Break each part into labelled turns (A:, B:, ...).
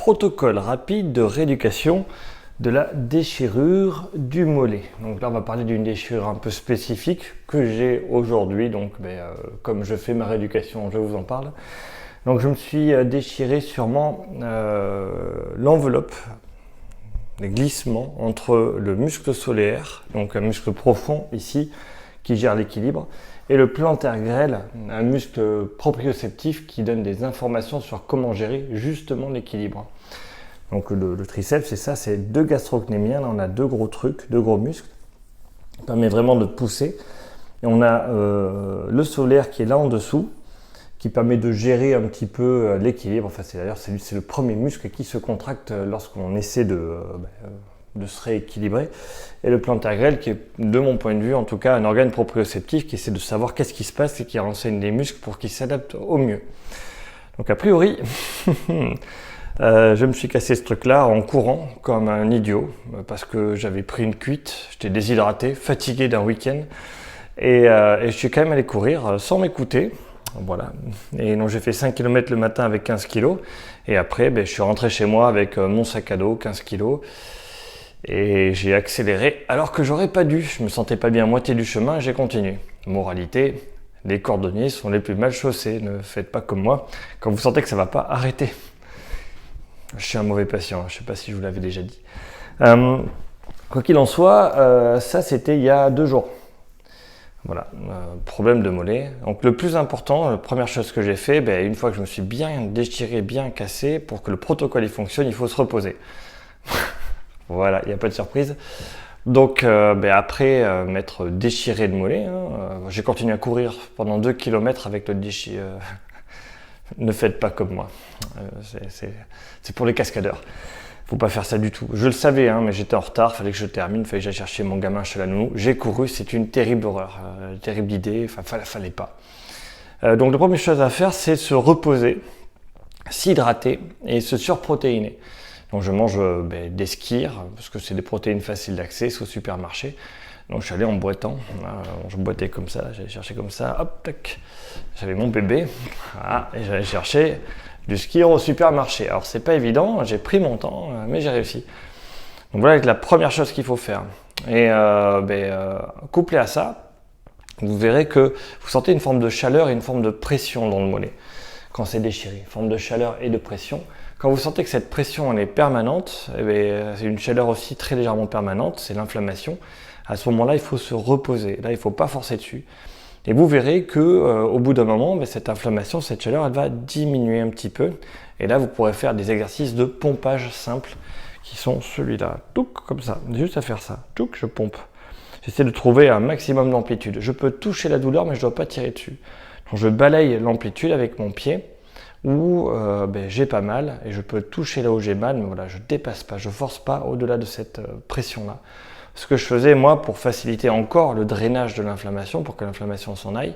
A: protocole rapide de rééducation de la déchirure du mollet. Donc là, on va parler d'une déchirure un peu spécifique que j'ai aujourd'hui. Donc, comme je fais ma rééducation, je vous en parle. Donc, je me suis déchiré sûrement l'enveloppe, les glissements entre le muscle solaire, donc un muscle profond ici, qui gère l'équilibre, et le plantaire grêle, un muscle proprioceptif qui donne des informations sur comment gérer justement l'équilibre. Donc le triceps, c'est ça, c'est deux gastrocnémiens, là on a deux gros trucs, deux gros muscles, qui permet vraiment de pousser. Et on a le solaire qui est là en dessous, qui permet de gérer un petit peu l'équilibre. Enfin, c'est le premier muscle qui se contracte lorsqu'on essaie de se rééquilibrer. Et le plantaire grêle qui est, de mon point de vue, en tout cas, un organe proprioceptif qui essaie de savoir qu'est-ce qui se passe et qui renseigne les muscles pour qu'ils s'adaptent au mieux. Donc a priori, je me suis cassé ce truc-là en courant comme un idiot parce que j'avais pris une cuite, j'étais déshydraté, fatigué d'un week-end et je suis quand même allé courir sans m'écouter. Voilà. Et donc j'ai fait 5 km le matin avec 15 kg et après je suis rentré chez moi avec mon sac à dos 15 kg et j'ai accéléré alors que j'aurais pas dû. Je me sentais pas bien à moitié du chemin et j'ai continué. Moralité, les cordonniers sont les plus mal chaussés, ne faites pas comme moi. Quand vous sentez que ça va pas, arrêtez. Je suis un mauvais patient, je sais pas si je vous l'avais déjà dit. Quoi qu'il en soit, ça c'était il y a 2 jours. Voilà, problème de mollet. Donc le plus important, la première chose que j'ai fait, une fois que je me suis bien déchiré, bien cassé, pour que le protocole il fonctionne, il faut se reposer. Voilà, il n'y a pas de surprise. Donc après m'être déchiré de mollet, j'ai continué à courir pendant 2 km avec le déchiré. Ne faites pas comme moi, c'est pour les cascadeurs. Faut pas faire ça du tout. Je le savais, mais j'étais en retard, fallait que je termine, fallait que j'aille chercher mon gamin chez la nounou. J'ai couru, c'est une terrible horreur, terrible idée, fallait pas. Donc la première chose à faire, c'est se reposer, s'hydrater et se surprotéiner. Donc je mange des skyrs, parce que c'est des protéines faciles d'accès, c'est au supermarché. Donc je suis allé en boitant, je boitais comme ça, j'allais chercher comme ça, hop, tac. J'avais mon bébé, voilà, et j'allais chercher du skyr au supermarché. Alors c'est pas évident, j'ai pris mon temps, mais j'ai réussi. Donc voilà la première chose qu'il faut faire. Et couplé à ça, vous verrez que vous sentez une forme de chaleur et une forme de pression dans le mollet quand c'est déchiré. Forme de chaleur et de pression. Quand vous sentez que cette pression elle est permanente, c'est une chaleur aussi très légèrement permanente, c'est l'inflammation. À ce moment-là, il faut se reposer. Là, il ne faut pas forcer dessus. Et vous verrez que au bout d'un moment, cette inflammation, cette chaleur, elle va diminuer un petit peu. Et là, vous pourrez faire des exercices de pompage simples qui sont celui-là. Touc, comme ça. Juste à faire ça. Touc, je pompe. J'essaie de trouver un maximum d'amplitude. Je peux toucher la douleur, mais je ne dois pas tirer dessus. Donc, je balaye l'amplitude avec mon pied où j'ai pas mal et je peux toucher là où j'ai mal, mais voilà, je ne dépasse pas, je ne force pas au-delà de cette pression-là. Ce que je faisais, moi, pour faciliter encore le drainage de l'inflammation, pour que l'inflammation s'en aille,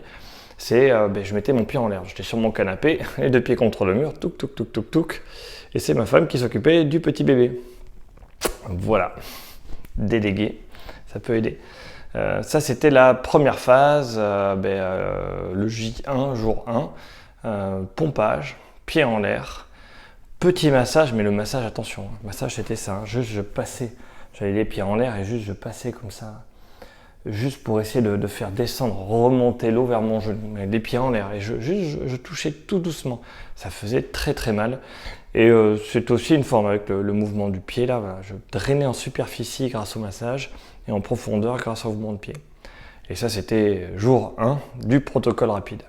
A: c'est je mettais mon pied en l'air. J'étais sur mon canapé, les 2 pieds contre le mur, touc, touc, touc, touc, touc. Et c'est ma femme qui s'occupait du petit bébé. Voilà, délégué, ça peut aider. Ça, c'était la première phase, le J1, jour 1, pompage, pied en l'air, petit massage, mais le massage, attention, le massage c'était ça, juste je passais. J'avais les pieds en l'air et juste je passais comme ça, juste pour essayer de faire descendre, remonter l'eau vers mon genou, les pieds en l'air. Et je touchais tout doucement. Ça faisait très très mal. Et c'est aussi une forme avec le mouvement du pied là. Voilà. Je drainais en superficie grâce au massage et en profondeur grâce au mouvement de pied. Et ça c'était jour 1 du protocole rapide.